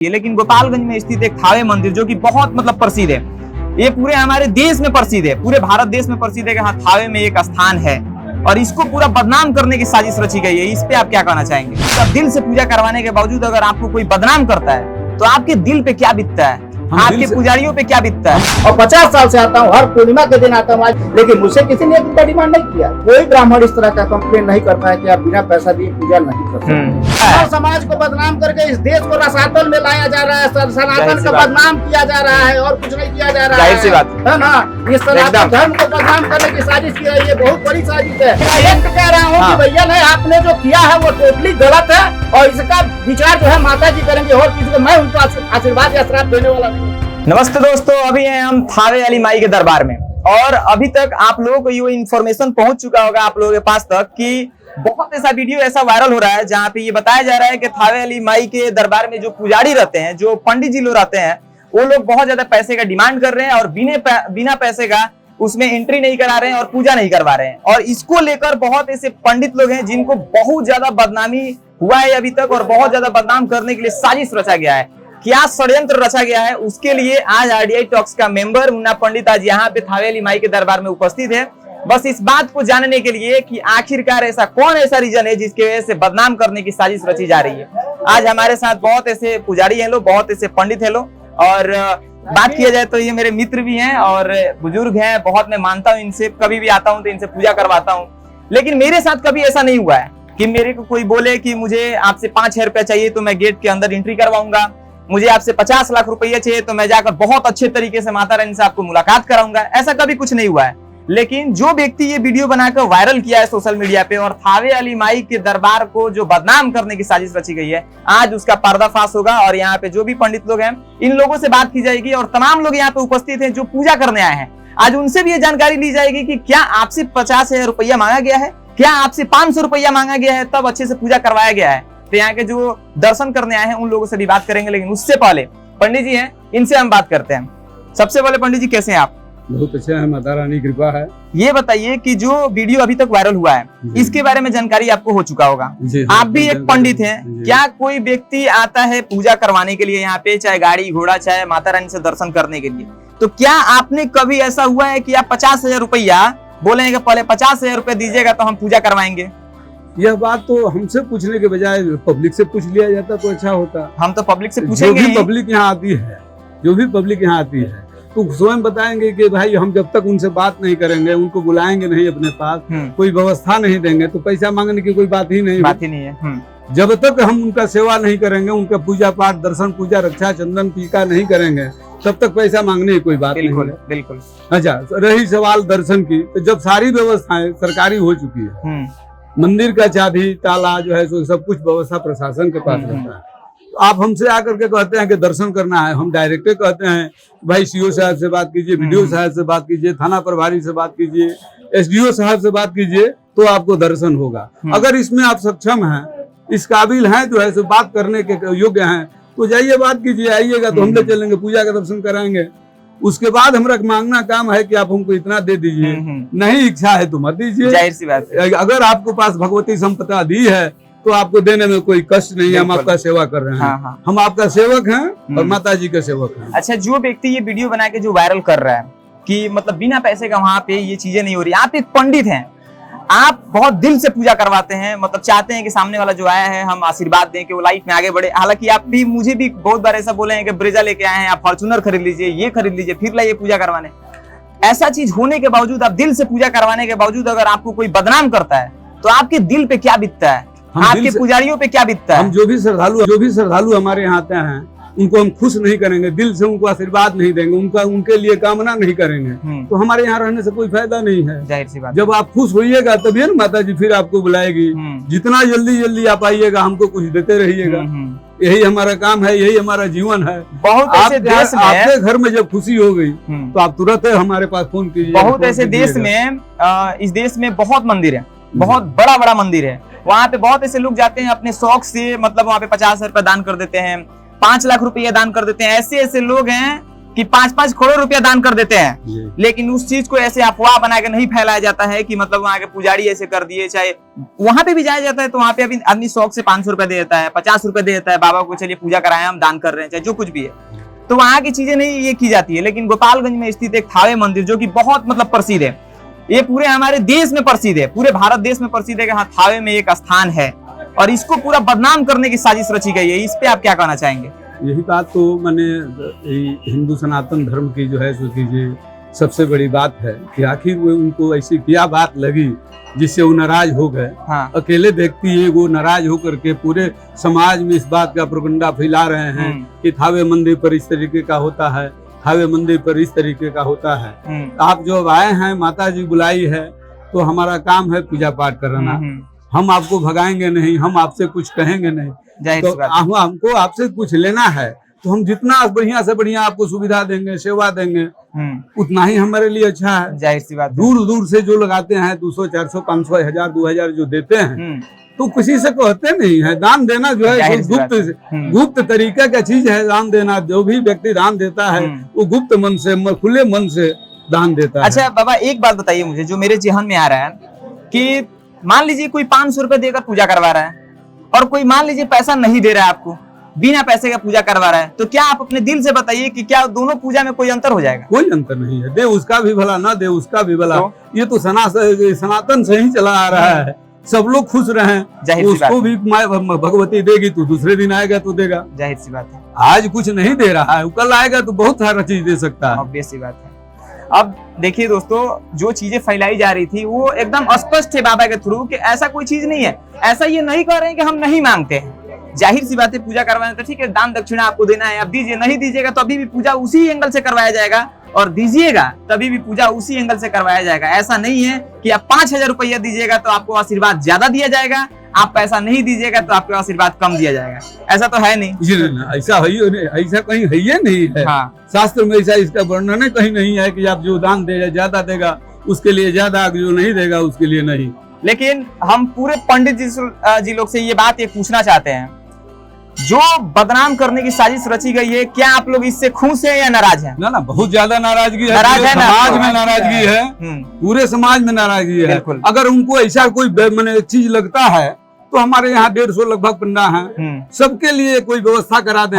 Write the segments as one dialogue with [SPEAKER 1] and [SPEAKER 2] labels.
[SPEAKER 1] लेकिन गोपालगंज में स्थित एक थावे मंदिर जो कि बहुत प्रसिद्ध है, ये पूरे हमारे देश में प्रसिद्ध है, पूरे भारत देश में प्रसिद्ध है कि हाँ थावे में एक स्थान है और इसको पूरा बदनाम करने की साजिश रची गई है। इस पे आप क्या कहना चाहेंगे? तो दिल से पूजा करवाने के बावजूद अगर आपको कोई बदनाम करता है तो आपके दिल पे क्या बीतता है, आपके पुजारियों पे क्या बीतता है?
[SPEAKER 2] और 50 साल से आता हूँ, हर पूर्णिमा के दिन आता हूँ आज, लेकिन मुझसे किसी ने इतना डिमांड नहीं किया। कोई ब्राह्मण इस तरह का कंप्लेन नहीं करता है कि आप बिना पैसा दिए पूजा नहीं कर सकते। और समाज को बदनाम करके इस देश को रसातल में लाया जा रहा है, सनातन का बदनाम किया जा रहा है और कुछ नहीं किया जा रहा है।
[SPEAKER 1] सी बात
[SPEAKER 2] है ना, इस सनातन धर्म को बदनाम करने की साजिश की है, ये बहुत बड़ी साजिश है। मैं कह रहा हूँ कि भैया नहीं, आपने जो किया है वो टोटली गलत है और इसका विचार जो है माता जी करेंगे और किसी को मैं उनको आशीर्वाद या श्राप देने वाला नहीं।
[SPEAKER 1] नमस्ते दोस्तों, अभी हैं हम थावे वाली माई के दरबार में और अभी तक आप लोगों को ये इन्फॉर्मेशन पहुंच चुका होगा आप लोगों के पास तक कि बहुत ऐसा वीडियो ऐसा वायरल हो रहा है जहां पे ये बताया जा रहा है कि थावे वाली माई के दरबार में जो पुजारी रहते हैं, जो पंडित जी लोग रहते हैं, वो लोग बहुत ज्यादा पैसे का डिमांड कर रहे हैं और बिना पैसे का उसमें एंट्री नहीं करा रहे हैं और पूजा नहीं करवा रहे हैं। और इसको लेकर बहुत ऐसे पंडित लोग हैं जिनको बहुत ज्यादा बदनामी हुआ है अभी तक और बहुत ज्यादा बदनाम करने के लिए साजिश रचा गया है। क्या षड्यंत्र रचा गया है, उसके लिए आज आरडीआई टॉक्स का मेंबर मुन्ना पंडित आज यहाँ पे थावे वाली माई के दरबार में उपस्थित है, बस इस बात को जानने के लिए कि आखिरकार ऐसा कौन ऐसा रीजन है जिसकी वजह से बदनाम करने की साजिश रची जा रही है। आज हमारे साथ बहुत ऐसे पुजारी हैं लोग, बहुत ऐसे पंडित हैं लोग और बात किया जाए तो ये मेरे मित्र भी हैं और बुजुर्ग हैं, बहुत मैं मानता हूँ इनसे, कभी भी आता हूँ तो इनसे पूजा करवाता हूँ। लेकिन मेरे साथ कभी ऐसा नहीं हुआ है कि मेरे को कोई बोले कि मुझे आपसे 5,000 रुपया चाहिए तो मैं गेट के अंदर एंट्री करवाऊंगा, मुझे आपसे 50 लाख रुपया चाहिए तो मैं जाकर बहुत अच्छे तरीके से माता रानी से आपको मुलाकात कराऊंगा। ऐसा कभी कुछ नहीं हुआ है। लेकिन जो व्यक्ति ये वीडियो बनाकर वायरल किया है सोशल मीडिया पे और थावे वाली माई के दरबार को जो बदनाम करने की साजिश रची गई है, आज उसका पर्दाफाश होगा और यहाँ पे जो भी पंडित लोग हैं इन लोगों से बात की जाएगी और तमाम लोग यहाँ पे उपस्थित हैं जो पूजा करने आए हैं। आज उनसे भी ये जानकारी ली जाएगी कि क्या आपसे 50,000 रुपया मांगा गया है, क्या आपसे 500 रुपया मांगा गया है तब अच्छे से पूजा करवाया गया है। तो यहाँ के जो दर्शन करने आए हैं उन लोगों से भी बात करेंगे, लेकिन उससे पहले पंडित जी हैं, इनसे हम बात करते हैं। सबसे पहले पंडित जी कैसे हैं आप?
[SPEAKER 3] बहुत अच्छे हैं, माता रानी की कृपा है।
[SPEAKER 1] ये बताइए कि जो वीडियो अभी तक वायरल हुआ है इसके बारे में जानकारी आपको हो चुका होगा, आप भी एक पंडित हैं, क्या कोई व्यक्ति आता है पूजा करवाने के लिए यहाँ पे, चाहे गाड़ी घोड़ा चाहे माता रानी से दर्शन करने के लिए, तो क्या आपने कभी ऐसा हुआ है कि आप 50,000 रुपया बोलेंगे पहले 50,000 रुपया दीजिएगा तो हम पूजा करवाएंगे?
[SPEAKER 3] यह बात तो हमसे पूछने के बजाय पब्लिक से पूछ लिया जाता तो अच्छा होता।
[SPEAKER 1] हम तो पब्लिक से पूछेंगे,
[SPEAKER 3] जो भी पब्लिक यहाँ आती है तो स्वयं बताएंगे कि भाई हम जब तक उनसे बात नहीं करेंगे, उनको बुलाएंगे नहीं अपने पास, कोई व्यवस्था नहीं देंगे तो पैसा मांगने की कोई बात ही नहीं है। जब तक हम उनका सेवा नहीं करेंगे, उनका पूजा पाठ दर्शन पूजा रक्षा चंदन टीका नहीं करेंगे तब तक पैसा मांगने की कोई बात नहीं है।
[SPEAKER 1] बिल्कुल।
[SPEAKER 3] अच्छा, रही सवाल दर्शन की, तो जब सारी व्यवस्थाएं सरकारी हो चुकी है, मंदिर का चाबी ताला जो है सब कुछ व्यवस्था प्रशासन के पास रहता है, तो आप हमसे आकर के कहते हैं कि दर्शन करना है, हम डायरेक्ट कहते हैं भाई सीओ साहब से बात कीजिए, वीडियो साहब से बात कीजिए, थाना प्रभारी से बात कीजिए, एसडीओ साहब से बात कीजिए तो आपको दर्शन होगा। अगर इसमें आप सक्षम हैं, इस काबिल हैं जो है सो बात करने के योग्य हैं तो जाइए बात कीजिए, आइएगा तो हम ले चलेंगे, पूजा का दर्शन कराएंगे। उसके बाद हमारा मांगना काम है कि आप हमको इतना दे दीजिए, नहीं इच्छा है तो मत दीजिए।
[SPEAKER 1] जाहिर सी बात है।
[SPEAKER 3] अगर आपको पास भगवती संपदा दी है तो आपको देने में कोई कष्ट नहीं है, हम आपका सेवा कर रहे हैं। हम आपका सेवक हैं और माता जी के सेवक हैं।
[SPEAKER 1] अच्छा, जो व्यक्ति ये वीडियो बना के जो वायरल कर रहा है कि बिना पैसे का वहाँ पे ये चीजें नहीं हो रही, आप एक पंडित हैं, आप बहुत दिल से पूजा करवाते हैं, चाहते हैं कि सामने वाला जो आया है हम आशीर्वाद दें कि वो लाइफ में आगे बढ़े। हालांकि आप भी, मुझे भी बहुत बार ऐसा बोले हैं कि ब्रेजा लेके आए हैं, आप फॉर्च्यूनर खरीद लीजिए, ये खरीद लीजिए, फिर लाइए पूजा करवाने। ऐसा चीज होने के बावजूद, आप दिल से पूजा करवाने के बावजूद अगर आपको कोई बदनाम करता है तो आपके दिल पे क्या बीतता है, आपके पुजारियों पे क्या बीतता है?
[SPEAKER 3] हम जो भी श्रद्धालु हमारे यहाँ आते हैं उनको हम खुश नहीं करेंगे, दिल से उनको आशीर्वाद नहीं देंगे, उनके लिए कामना नहीं करेंगे तो हमारे यहाँ रहने से कोई फायदा नहीं है।
[SPEAKER 1] जाहिर सी बात।
[SPEAKER 3] जब आप खुश होइएगा तभी ना माता जी फिर आपको बुलाएगी। जितना जल्दी आप आइएगा हमको कुछ देते रहिएगा, यही हमारा काम है, यही हमारा जीवन है।
[SPEAKER 1] बहुत ऐसे देश में
[SPEAKER 3] आपके घर में जब खुशी हो गई तो आप तुरंत हमारे पास फोन कीजिए।
[SPEAKER 1] बहुत ऐसे देश में, इस देश में बहुत मंदिर है, बहुत बड़ा मंदिर है, वहाँ पे बहुत ऐसे लोग जाते हैं अपने शौक से, वहाँ पे 50,000 रुपया दान कर देते हैं, 5 लाख रुपया दान कर देते हैं। ऐसे लोग हैं कि 5-5 करोड़ रुपया दान कर देते हैं,
[SPEAKER 3] जी।
[SPEAKER 1] लेकिन उस चीज को ऐसे अफवाह बना के नहीं फैलाया जाता है कि मतलब वहाँ के पुजारी ऐसे कर दिए। चाहे वहां पे भी जाया जाता है तो वहां पे अभी आदमी शौक से 500 रुपए दे देता है, 50 रुपए दे देता है, बाबा को चलिए पूजा कराए हम दान कर रहे हैं, चाहे जो कुछ भी है। तो वहां की चीजें नहीं ये की जाती है। लेकिन गोपालगंज में स्थित एक थावे मंदिर जो कि बहुत मतलब प्रसिद्ध है, ये पूरे हमारे देश में प्रसिद्ध है, पूरे भारत देश में प्रसिद्ध है कि हाँ थावे में एक स्थान है और इसको पूरा बदनाम करने की साजिश रची गई है। इस पे आप क्या कहना चाहेंगे?
[SPEAKER 3] यही बात तो मैंने हिंदू सनातन धर्म की जो है सो कीजिए सबसे बड़ी बात है कि आखिर वो उनको ऐसी क्या बात लगी जिससे वो नाराज हो गए।
[SPEAKER 1] हाँ।
[SPEAKER 3] अकेले व्यक्ति है वो नाराज होकर के पूरे समाज में इस बात का प्रोपेगेंडा फैला रहे हैं कि थावे मंदिर पर इस तरीके का होता है, थावे मंदिर पर इस तरीके का होता है। आप जो आए हैं, माता जी बुलाई है तो हमारा काम है पूजा पाठ कराना। हम आपको भगाएंगे नहीं, हम आपसे कुछ कहेंगे नहीं। तो हमको आपसे कुछ लेना है तो हम जितना बढ़िया से बढ़िया आपको सुविधा देंगे, सेवा देंगे, उतना ही हमारे लिए अच्छा है।
[SPEAKER 1] जाहिर सी बात।
[SPEAKER 3] दूर दूर से जो लगाते हैं 200, 400, 500, 1000, 2000 जो देते हैं तो किसी से कहते नहीं है। दान देना जो है गुप्त तरीके का चीज है। दान देना, जो भी व्यक्ति दान देता है वो गुप्त मन से, खुले मन से दान देता है।
[SPEAKER 1] अच्छा बाबा, एक बात बताइए मुझे जो मेरे जेहन में आ रहा है कि मान लीजिए कोई 500 रुपए देकर पूजा करवा रहा है और कोई मान लीजिए पैसा नहीं दे रहा है, आपको बिना पैसे का पूजा करवा रहा है, तो क्या आप अपने दिल से बताइए कि क्या दोनों पूजा में कोई अंतर हो जाएगा?
[SPEAKER 3] कोई अंतर नहीं है। दे उसका भी भला, ना दे उसका भी भला। ये तो सनातन से ही चला आ रहा है। सब लोग खुश रहें, उसको भी भगवती देगी तो दूसरे दिन आएगा तो देगा।
[SPEAKER 1] जाहिर सी बात है।
[SPEAKER 3] आज कुछ नहीं दे रहा है, कल आएगा तो बहुत सारा चीज दे सकता है।
[SPEAKER 1] ऑब्वियस सी बात है। अब देखिए दोस्तों, जो चीजें फैलाई जा रही थी वो एकदम स्पष्ट है बाबा के थ्रू कि ऐसा कोई चीज नहीं है। ऐसा ये नहीं कह रहे हैं कि हम नहीं मांगते हैं। जाहिर सी बात है, पूजा करवाना तो ठीक है, दान दक्षिणा आपको देना है, आप दीजिए। नहीं दीजिएगा तो अभी भी पूजा उसी एंगल से करवाया जाएगा, और दीजिएगा तभी भी पूजा उसी एंगल से करवाया जाएगा। ऐसा नहीं है कि आप 5000 रुपया दीजिएगा तो आपको आशीर्वाद ज्यादा दिया जाएगा, आप पैसा नहीं दीजिएगा तो आपको आशीर्वाद कम दिया जाएगा। ऐसा तो है नहीं।
[SPEAKER 3] ऐसा ऐसा कहीं है ही नहीं है।
[SPEAKER 1] हाँ।
[SPEAKER 3] शास्त्र में ऐसा इसका वर्णन कहीं नहीं है कि आप जो दान दे ज्यादा देगा उसके लिए ज्यादा, जो नहीं देगा उसके लिए नहीं।
[SPEAKER 1] लेकिन हम पूरे पंडित जी लोग से ये बात पूछना चाहते हैं, जो बदनाम करने की साजिश रची गई है, क्या आप लोग इससे खुश हैं या नाराज हैं?
[SPEAKER 3] ना बहुत ज्यादा नाराजगी है।
[SPEAKER 1] समाज
[SPEAKER 3] में नाराजगी है, पूरे समाज में नाराजगी है। अगर उनको ऐसा कोई चीज लगता है तो हमारे यहाँ 150 लगभग पंडा है, सबके लिए कोई व्यवस्था करा दें।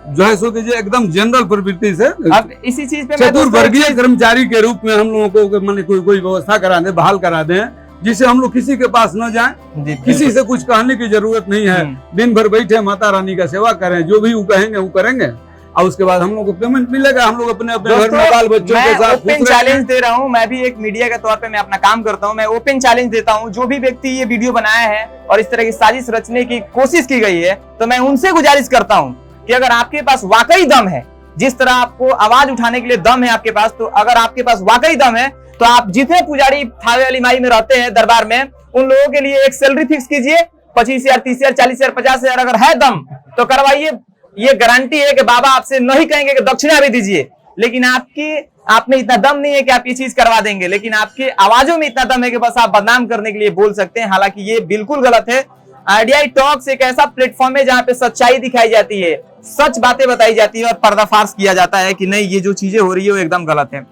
[SPEAKER 3] जो है सो कीजिए एकदम जनरल प्रवृत्ति से।
[SPEAKER 1] अब इसी चीज पे
[SPEAKER 3] चतुर्वर्गीय कर्मचारी के रूप में हम लोगों को मैंने कोई व्यवस्था करा दे, बहाल करा दें, जिससे हम लोग किसी के पास न जाएं, किसी से कुछ कहने की जरूरत नहीं है। दिन भर बैठे माता रानी का सेवा करें, जो भी वो कहेंगे वो करेंगे, और उसके बाद हम लोग को पेमेंट मिलेगा। हम लोग अपने अपने घर में बाल बच्चों के साथ
[SPEAKER 1] ओपन चैलेंज दे रहा हूँ। मैं भी एक मीडिया के तौर पे मैं अपना काम करता हूँ। मैं ओपन चैलेंज देता हूँ, जो भी व्यक्ति ये वीडियो बनाया है और इस तरह की साजिश रचने की कोशिश की गई है, तो मैं उनसे गुजारिश करता हूँ कि अगर आपके पास वाकई दम है, जिस तरह आपको आवाज उठाने के लिए दम है आपके पास, तो अगर आपके पास वाकई दम है तो आप जितने पुजारी थावे वाली माई में रहते हैं दरबार में, उन लोगों के लिए एक सैलरी फिक्स कीजिए, 25,000, 30,000, 40,000, 50,000। अगर है दम तो करवाइए। ये गारंटी है कि बाबा आपसे नहीं कहेंगे कि दक्षिणा भी दीजिए। लेकिन आप में इतना दम नहीं है कि आप ये चीज करवा देंगे, लेकिन आपके आवाजों में इतना दम है कि बस आप बदनाम करने के लिए बोल सकते हैं। हालांकि ये बिल्कुल गलत है। आईडीआई टॉक्स एक ऐसा प्लेटफॉर्म है जहाँ पे सच्चाई दिखाई जाती है, सच बातें बताई जाती है और पर्दाफाश किया जाता है कि नहीं ये जो चीजें हो रही है वो एकदम गलत है।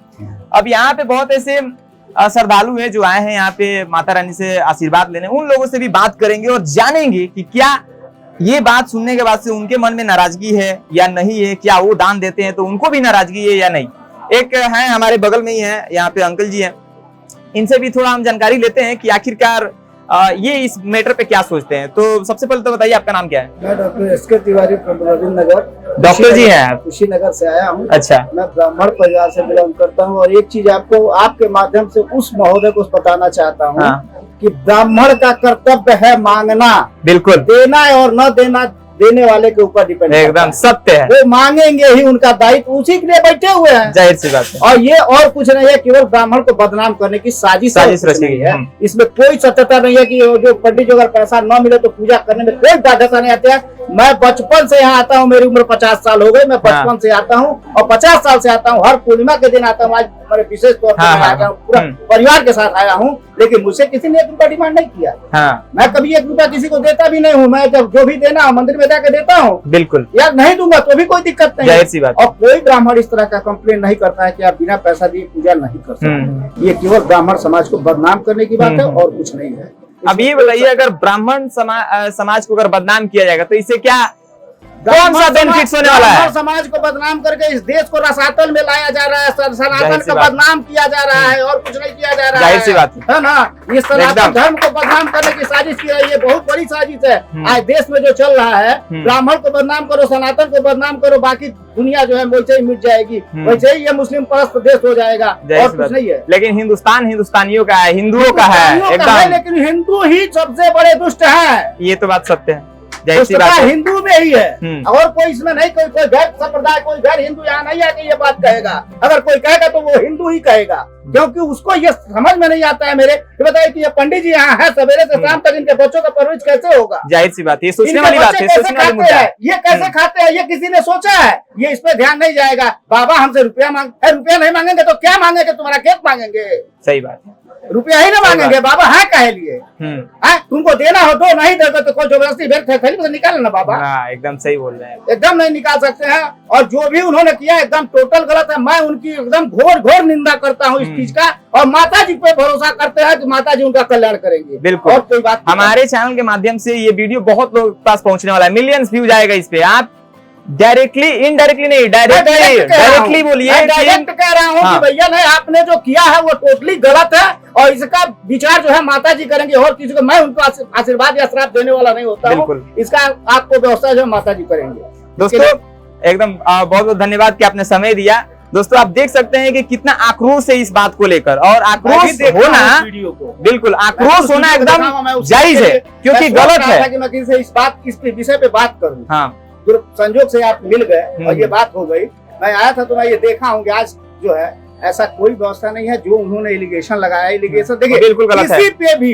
[SPEAKER 1] अब यहाँ पे बहुत ऐसे श्रद्धालु हैं जो आए हैं यहाँ पे माता रानी से आशीर्वाद लेने। उन लोगों से भी बात करेंगे और जानेंगे कि क्या ये बात सुनने के बाद से उनके मन में नाराजगी है या नहीं है, क्या वो दान देते हैं तो उनको भी नाराजगी है या नहीं। एक है हमारे बगल में ही है, यहाँ पे अंकल जी हैं, इनसे भी थोड़ा हम जानकारी लेते हैं कि आखिरकार ये इस मैटर पे क्या सोचते हैं। तो सबसे पहले तो बताइए आपका नाम क्या है?
[SPEAKER 2] मैं डॉक्टर एस के तिवारी रविंद्र नगर।
[SPEAKER 1] डॉक्टर जी हैं आप?
[SPEAKER 2] कुशीनगर से आया हूँ।
[SPEAKER 1] अच्छा।
[SPEAKER 2] मैं ब्राह्मण परिवार से बिलोंग करता हूँ और एक चीज आपको आपके माध्यम से उस महोदय को बताना चाहता हूँ कि ब्राह्मण का कर्तव्य है मांगना।
[SPEAKER 1] बिल्कुल।
[SPEAKER 2] देना और न देना देने वाले के ऊपर डिपेंड,
[SPEAKER 1] एकदम सत्य है।
[SPEAKER 2] वो मांगेंगे ही, उनका दायित्व उसी के लिए बैठे हुए हैं।
[SPEAKER 1] जाहिर सी बात है।
[SPEAKER 2] और ये और कुछ नहीं है, केवल ब्राह्मण को बदनाम करने की साजिश रची गई है। इसमें कोई सत्यता नहीं है कि जो पंडित जो अगर पैसा न मिले तो पूजा करने में कोई बाध्यता नहीं आती है। मैं बचपन से यहाँ आता हूँ, मेरी उम्र 50 साल हो गई, मैं बचपन से आता हूँ और 50 साल से आता हूँ। हर पूर्णिमा के दिन आता हूँ। आज मेरे विशेष तौर पर आया हूँ, पूरा परिवार के साथ आया हूँ, लेकिन मुझसे किसी ने 1 रुपया डिमांड नहीं किया। मैं कभी 1 रुपया किसी को देता भी नहीं हूँ। मैं जब जो भी देना मंदिर में बजा के देता हूँ,
[SPEAKER 1] बिल्कुल
[SPEAKER 2] यार नहीं दूंगा तो भी कोई दिक्कत नहीं
[SPEAKER 1] जाहिर
[SPEAKER 2] है।
[SPEAKER 1] सी बात।
[SPEAKER 2] और कोई ब्राह्मण इस तरह का कंप्लेन नहीं करता है कि आप बिना पैसा दिए पूजा नहीं कर सकते। ये केवल ब्राह्मण समाज को बदनाम करने की बात है और कुछ नहीं है।
[SPEAKER 1] अब ये बताइए, अगर ब्राह्मण समाज को अगर बदनाम किया जाएगा तो इससे क्या, कौन सा बेनिफिट्स होने वाला है?
[SPEAKER 2] ब्राह्मण समाज को बदनाम करके इस देश को रसातल में लाया जा रहा है, सनातन का बदनाम किया जा रहा है और कुछ नहीं किया जा रहा है।
[SPEAKER 1] जाहिर सी बात
[SPEAKER 2] है ना, ये सनातन धर्म को बदनाम करने की साजिश की रही है, बहुत बड़ी साजिश है। आज देश में जो चल रहा है, ब्राह्मण को बदनाम करो, सनातन को बदनाम करो, बाकी दुनिया जो है वैसे ही मिट जाएगी, वैसे ही ये मुस्लिम परस्त देश हो जाएगा और कुछ नहीं है।
[SPEAKER 1] लेकिन हिंदुस्तान हिंदुस्तानियों का है, हिंदुओं का है एकदम,
[SPEAKER 2] लेकिन हिंदू ही सबसे बड़े दुष्ट है।
[SPEAKER 1] ये तो बात सत्य है,
[SPEAKER 2] हिंदू में ही है और कोई इसमें नहीं, कोई गैर संप्रदाय, कोई गैर हिंदू यहाँ नहीं आके ये बात कहेगा। अगर कोई कहेगा तो वो हिंदू ही कहेगा, क्योंकि उसको ये समझ में नहीं आता है मेरे कि बताइए कि ये पंडित जी यहाँ है, सवेरे से शाम तक इनके बच्चों का परवरिश कैसे होगा?
[SPEAKER 1] जाहिर सी बात, ये सोचने वाली बात है, सोचने वाली मुद्दा है।
[SPEAKER 2] ये कैसे खाते हैं, ये किसी ने सोचा है? ये इस पे ध्यान नहीं जाएगा। बाबा हमसे रुपया रुपया नहीं मांगेंगे तो क्या मांगेंगे? तुम्हारा खेत मांगेंगे।
[SPEAKER 1] सही बात है,
[SPEAKER 2] रुपया ही ना मांगेंगे। बाबा है कहे लिए, तुमको देना हो दो, नहीं दोगे तो कोई जबरदस्ती थैली में निकाल ना बाबा।
[SPEAKER 1] एकदम सही बोल रहे हैं,
[SPEAKER 2] एकदम नहीं निकाल सकते हैं। और जो भी उन्होंने किया एकदम टोटल गलत है। मैं उनकी एकदम घोर निंदा करता हूँ इस चीज का, और माता जी पे भरोसा करते हैं कि माता जी उनका कल्याण करेंगे।
[SPEAKER 1] बिल्कुल,
[SPEAKER 2] और कोई बात
[SPEAKER 1] हमारे चैनल के माध्यम से ये वीडियो बहुत लोग पास पहुंचने वाला है, मिलियंस व्यू जाएगा इस पे। आप डायरेक्टली, इनडायरेक्टली नहीं, डायरेक्टली बोलिए।
[SPEAKER 2] डायरेक्ट कह रहा हूँ कि भैया नहीं, आपने जो किया है वो टोटली गलत है और इसका विचार जो है माता जी करेंगे और किसी को, मैं उनको आशीर्वाद या श्राप देने वाला नहीं होता हूँ। इसका आपको व्यवस्था जो माता जी करेंगे।
[SPEAKER 1] दोस्तों एकदम बहुत बहुत धन्यवाद कि आपने समय दिया। दोस्तों आप देख सकते हैं कि कितना आक्रोश है इस बात को लेकर, और आक्रोश होना, बिल्कुल आक्रोश होना एकदम जायज है, क्योंकि गलत है।
[SPEAKER 2] मैं किसी इस विषय पे बात करूँ,
[SPEAKER 1] हाँ,
[SPEAKER 2] संजोग से आप मिल गए और ये बात हो गई। मैं आया था तो मैं ये देखा हूँ कि आज जो है ऐसा कोई व्यवस्था नहीं है। जो उन्होंने एलिगेशन लगाया, एलिगेशन देखिए
[SPEAKER 1] बिल्कुल गलत है।
[SPEAKER 2] किसी पे भी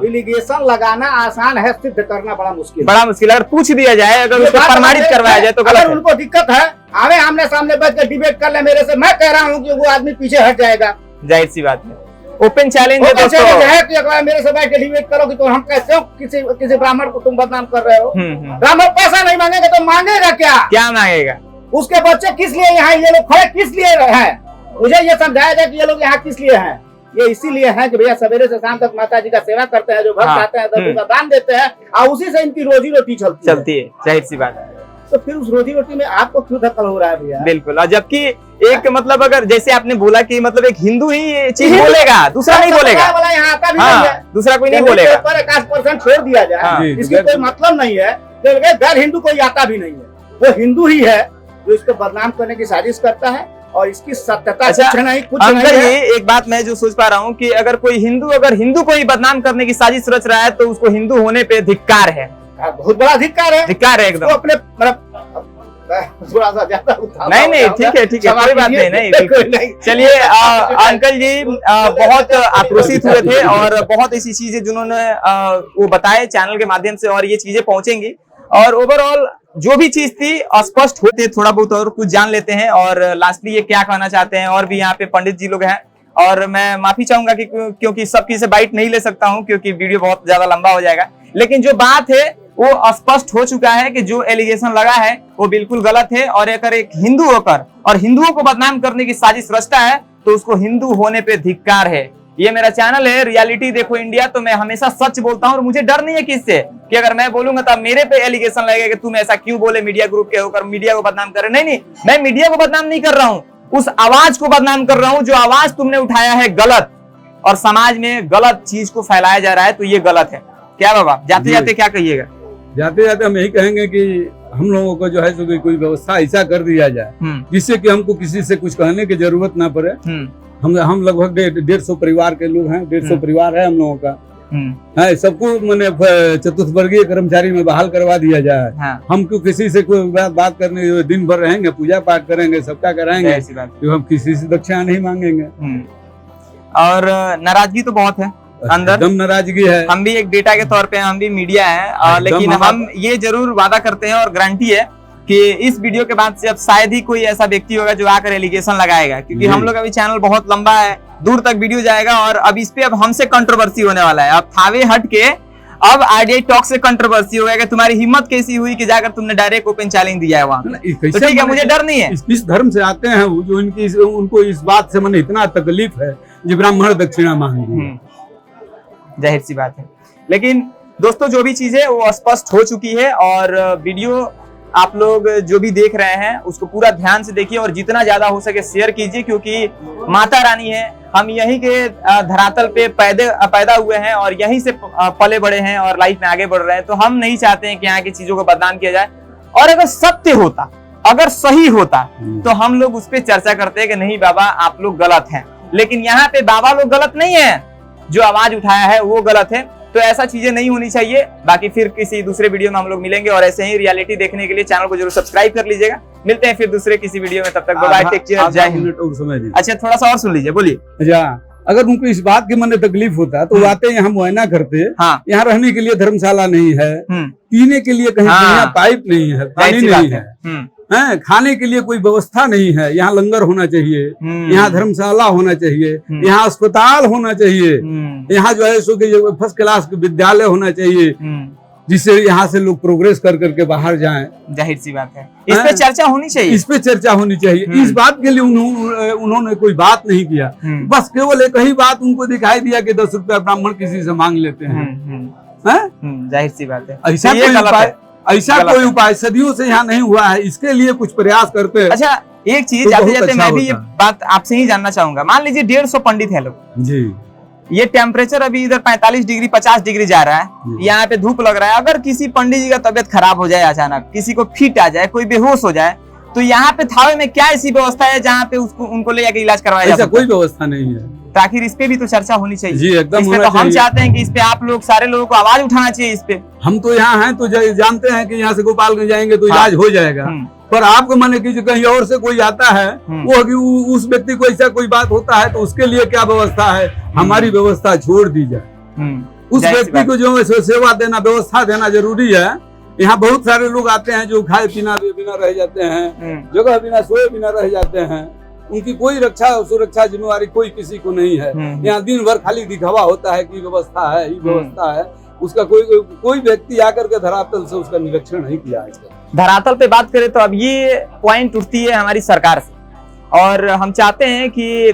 [SPEAKER 2] एलिगेशन लगाना आसान है, सिद्ध करना बड़ा मुश्किल,
[SPEAKER 1] अगर पूछ दिया जाए, अगर उसको प्रमाणित करवाया जाए तो गलत है।
[SPEAKER 2] उनको दिक्कत है, आवे आमने सामने बैठ कर डिबेट कर ले मेरे से, मैं कह रहा हूँ कि वो आदमी पीछे हट जाएगा।
[SPEAKER 1] जाहिर सी बात है, ओपन चैलेंज है दोस्तों,
[SPEAKER 2] है कि अगर मेरे से बैठ के डिबेट करोगे तो हम कैसे हो किसी ब्राह्मण को तुम बदनाम कर रहे हो? ब्राह्मण पैसा नहीं मांगेगा तो मांगेगा क्या
[SPEAKER 1] मांगेगा?
[SPEAKER 2] उसके बच्चे किस लिए यहाँ, ये लोग खड़े किस लिए हैं? मुझे ये समझाया जाए कि ये लोग यहाँ किस लिए हैं। ये इसीलिए है कि भैया सवेरे से शाम तक माता जी का सेवा करते हैं, जो भक्त आते हैं 10 रुपया दान देते हैं और उसी से इनकी रोजी रोटी चलती है।
[SPEAKER 1] जाहिर सी बात है।
[SPEAKER 2] तो फिर उस रोजी रोटी में आपको क्यों धक्कल हो रहा है भैया?
[SPEAKER 1] बिल्कुल, और जबकि एक मतलब अगर जैसे आपने बोला कि मतलब एक हिंदू ही ये चीज बोलेगा, दूसरा नहीं बोलेगा,
[SPEAKER 2] यहाँ आता भी नहीं है,
[SPEAKER 1] दूसरा कोई नहीं बोलेगा।
[SPEAKER 2] 51% छोड़ दिया जाए, इसकी कोई मतलब नहीं है। गैर हिंदू कोई आता भी नहीं है, वो हिंदू ही है जो इसको बदनाम करने की साजिश करता है और इसकी सत्यता कुछ नहीं
[SPEAKER 1] है। एक बात मैं जो सोच पा रहा हूँ कि अगर कोई हिंदू को ही बदनाम करने की साजिश रच रहा है तो उसको हिंदू होने पे धिक्कार है,
[SPEAKER 2] बहुत बड़ा धिक्कार है एकदम। अपने थोड़ा सा ज्यादा
[SPEAKER 1] नहीं ठीक है कोई बात नहीं। चलिए अंकल जी बहुत आक्रोशित हुए थे और बहुत ऐसी चीजें जिन्होंने वो बताए चैनल के माध्यम से, और ये चीजें पहुंचेंगी। और ओवरऑल जो भी चीज थी अस्पष्ट होते, थोड़ा बहुत और कुछ जान लेते हैं और लास्टली ये क्या कहना चाहते हैं। और भी यहाँ पे पंडित जी लोग हैं और मैं माफी चाहूंगा कि क्योंकि सबकी से बाइट नहीं ले सकता हूँ क्योंकि वीडियो बहुत ज्यादा लंबा हो जाएगा। लेकिन जो बात है वो स्पष्ट हो चुका है कि जो एलिगेशन लगा है वो बिल्कुल गलत है, और अगर एक हिंदू होकर और हिंदुओं को बदनाम करने की साजिश रचता है तो उसको हिंदू होने पे धिक्कार है। ये मेरा चैनल है रियलिटी देखो इंडिया, तो मैं हमेशा सच बोलता हूँ और मुझे डर नहीं है किससे कि अगर मैं बोलूंगा तो मेरे पे एलिगेशन लगेगा कि तुम ऐसा क्यों बोले, मीडिया ग्रुप के होकर मीडिया को बदनाम कर रहे। नहीं, मैं मीडिया को बदनाम नहीं कर रहा हूँ, उस आवाज को बदनाम कर रहा हूँ जो आवाज तुमने उठाया है गलत, और समाज में गलत चीज को फैलाया जा रहा है, तो ये गलत है। क्या बाबा जाते जाते क्या कहिएगा?
[SPEAKER 3] जाते जाते हम यही कहेंगे कि हम लोगों को जो है सो कोई व्यवस्था ऐसा कर दिया जाए जिससे कि हमको किसी से कुछ कहने की जरूरत ना पड़े। हम लगभग 150 परिवार के लोग हैं, 150 परिवार है हम लोगों का है। सबको मैंने चतुर्थवर्गीय कर्मचारी में बहाल करवा दिया जाए। हम क्यों किसी से कोई बात करने, दिन भर रहेंगे, पूजा पाठ करेंगे, सबका कराएंगे, तो हम किसी से दक्षिणा नहीं मांगेंगे।
[SPEAKER 1] और नाराजगी तो बहुत है अंदर,
[SPEAKER 3] एकदम नाराजगी है।
[SPEAKER 1] हम भी एक डेटा के तौर पे, हम भी मीडिया है, लेकिन हम ये जरूर वादा करते हैं और गारंटी है कि इस वीडियो के बाद से अब शायद ही कोई ऐसा व्यक्ति होगा जो आकर एलिगेशन लगाएगा, क्योंकि हम लोग अभी चैनल बहुत लंबा है, दूर तक वीडियो जाएगा और अब इस पे अब हमसे कंट्रोवर्सी होने वाला है। अब थावे हट के अब आरडीआई टॉक से कंट्रोवर्सी हो गया कि तुम्हारी हिम्मत कैसी हुई कि जाकर तुमने डायरेक्ट ओपन चैलेंज दिया है वहां पे। तो ठीक है, मुझे डर नहीं है।
[SPEAKER 3] इस धर्म से आते हैं वो, जो उनको इस बात से मैंने इतना तकलीफ है जो ब्राह्मण दक्षिणा मांगी।
[SPEAKER 1] जाहिर सी बात है। लेकिन दोस्तों जो भी चीज है वो स्पष्ट हो चुकी है, और वीडियो आप लोग जो भी देख रहे हैं उसको पूरा ध्यान से देखिए और जितना ज्यादा हो सके शेयर कीजिए, क्योंकि माता रानी है, हम यहीं के धरातल पे पैदा हुए हैं और यहीं से पले बड़े हैं और लाइफ में आगे बढ़ रहे हैं। तो हम नहीं चाहते हैं कि यहाँ की चीजों को बदनाम किया जाए, और अगर सत्य होता, अगर सही होता तो हम लोग उस पर चर्चा करते हैं कि नहीं बाबा आप लोग गलत हैं। लेकिन यहाँ पे बाबा लोग गलत नहीं है, जो आवाज उठाया है वो गलत है। तो ऐसा चीजें नहीं होनी चाहिए। बाकी फिर किसी दूसरे वीडियो में हम लोग मिलेंगे, और ऐसे ही रियलिटी देखने के लिए चैनल को जरूर सब्सक्राइब कर लीजिएगा। मिलते हैं फिर दूसरे किसी वीडियो में, तब तक बाय बाय, टेक केयर, जय हिंद। अच्छा थोड़ा सा और सुन लीजिए, बोलिए।
[SPEAKER 3] अच्छा, अगर उनको इस बात की मन तकलीफ होता तो वो आते यहाँ मुआयना करते।
[SPEAKER 1] हाँ।
[SPEAKER 3] यहाँ रहने के लिए धर्मशाला नहीं है, पीने के लिए कहीं पाइप नहीं है, पानी नहीं है, खाने के लिए कोई व्यवस्था नहीं है। यहाँ लंगर होना चाहिए, यहाँ धर्मशाला होना चाहिए, यहाँ अस्पताल होना चाहिए, यहाँ जो है सो फर्स्ट क्लास विद्यालय होना चाहिए, जिससे यहाँ से लोग प्रोग्रेस कर करके बाहर जाएं।
[SPEAKER 1] जाहिर सी बात है, इस पे चर्चा होनी चाहिए,
[SPEAKER 3] इस पे चर्चा होनी चाहिए। इस बात के लिए उन्होंने कोई बात नहीं किया, बस केवल एक ही बात उनको दिखाई दिया कि 10 रुपया ब्राह्मण किसी से मांग लेते हैं।
[SPEAKER 1] जाहिर सी बात है,
[SPEAKER 3] ऐसा कोई उपाय सदियों से यहाँ नहीं हुआ है, इसके लिए कुछ प्रयास करते हैं।
[SPEAKER 1] अच्छा एक चीज जाते जाते मैं भी ये बात आपसे ही जानना चाहूंगा, मान लीजिए 150 पंडित है लोग
[SPEAKER 3] जी,
[SPEAKER 1] ये टेम्परेचर अभी इधर 45 डिग्री 50 डिग्री जा रहा है, यहाँ पे धूप लग रहा है, अगर किसी पंडित जी का तबियत खराब हो जाए अचानक, किसी को फिट आ जाए, कोई बेहोश हो जाए, तो यहाँ पे थावे में क्या ऐसी व्यवस्था है जहाँ पे उनको ले जाके इलाज करवाया जा सकता है?
[SPEAKER 3] कोई व्यवस्था नहीं है।
[SPEAKER 1] तो आखिर इस पे भी तो चर्चा होनी चाहिए
[SPEAKER 3] जी, एकदम
[SPEAKER 1] होना चाहिए। हम चाहते हैं कि इस पे आप लोग सारे लोगों को आवाज उठाना चाहिए इस पे।
[SPEAKER 3] हम तो यहाँ हैं तो जानते हैं कि यहाँ से गोपालगंज जाएंगे तो इलाज हो जाएगा, पर आपको माने कि कहीं और से कोई आता है, वो उस व्यक्ति को ऐसा कोई बात होता है तो उसके लिए क्या व्यवस्था है, हमारी व्यवस्था छोड़ दी जाए। उस व्यक्ति को जो सेवा देना, व्यवस्था देना जरूरी है। यहाँ बहुत सारे लोग आते हैं जो खाए पीना बिना रह जाते हैं, जगह बिना सोए बिना रह जाते हैं, उनकी कोई रक्षा सुरक्षा जिम्मेवारी कोई किसी को नहीं है। यहाँ दिन भर खाली दिखावा होता है कि व्यवस्था है, ये व्यवस्था है, उसका कोई व्यक्ति आकर के धरातल से उसका निरीक्षण नहीं किया है।
[SPEAKER 1] धरातल पे बात करें तो अब ये पॉइंट उठती है हमारी सरकार से, और हम चाहते हैं कि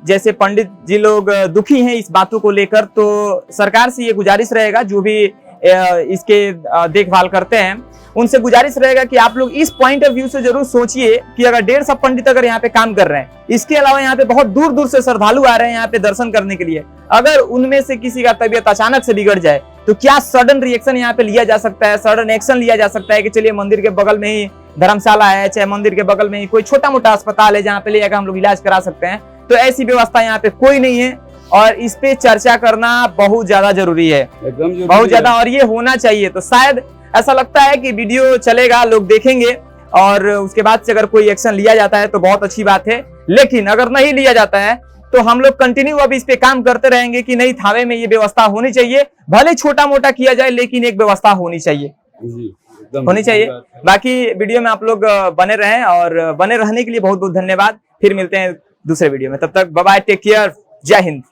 [SPEAKER 1] जैसे पंडित जी लोग दुखी हैं इस बातों को लेकर, तो सरकार से ये गुजारिश रहेगा, जो भी इसके देखभाल करते हैं उनसे गुजारिश रहेगा कि आप लोग इस पॉइंट ऑफ व्यू से जरूर सोचिए कि अगर 150 पंडित अगर यहाँ पे काम कर रहे हैं, इसके अलावा यहाँ पे बहुत दूर दूर से श्रद्धालु आ रहे हैं यहाँ पे दर्शन करने के लिए, अगर उनमें से किसी का तबीयत अचानक से बिगड़ जाए तो क्या सडन रिएक्शन यहाँ पे लिया जा सकता है, सडन एक्शन लिया जा सकता है कि चलिए मंदिर के बगल में ही धर्मशाला है, चाहे मंदिर के बगल में ही कोई छोटा मोटा अस्पताल है जहाँ पे ले जाकर हम लोग इलाज करा सकते हैं। तो ऐसी व्यवस्था यहाँ पे कोई नहीं है, और इस पे चर्चा करना बहुत ज्यादा जरूरी है, बहुत ज्यादा, और ये होना चाहिए। तो शायद ऐसा लगता है कि वीडियो चलेगा, लोग देखेंगे, और उसके बाद से अगर कोई एक्शन लिया जाता है तो बहुत अच्छी बात है। लेकिन अगर नहीं लिया जाता है तो हम लोग कंटिन्यू अब इस पे काम करते रहेंगे कि नहीं, थावे में ये व्यवस्था होनी चाहिए, भले छोटा मोटा किया जाए लेकिन एक व्यवस्था होनी चाहिए, होनी चाहिए। बाकी वीडियो में आप लोग बने रहें, और बने रहने के लिए बहुत बहुत धन्यवाद। फिर मिलते हैं दूसरे वीडियो में, तब तक बाय बाय, टेक केयर, जय हिंद।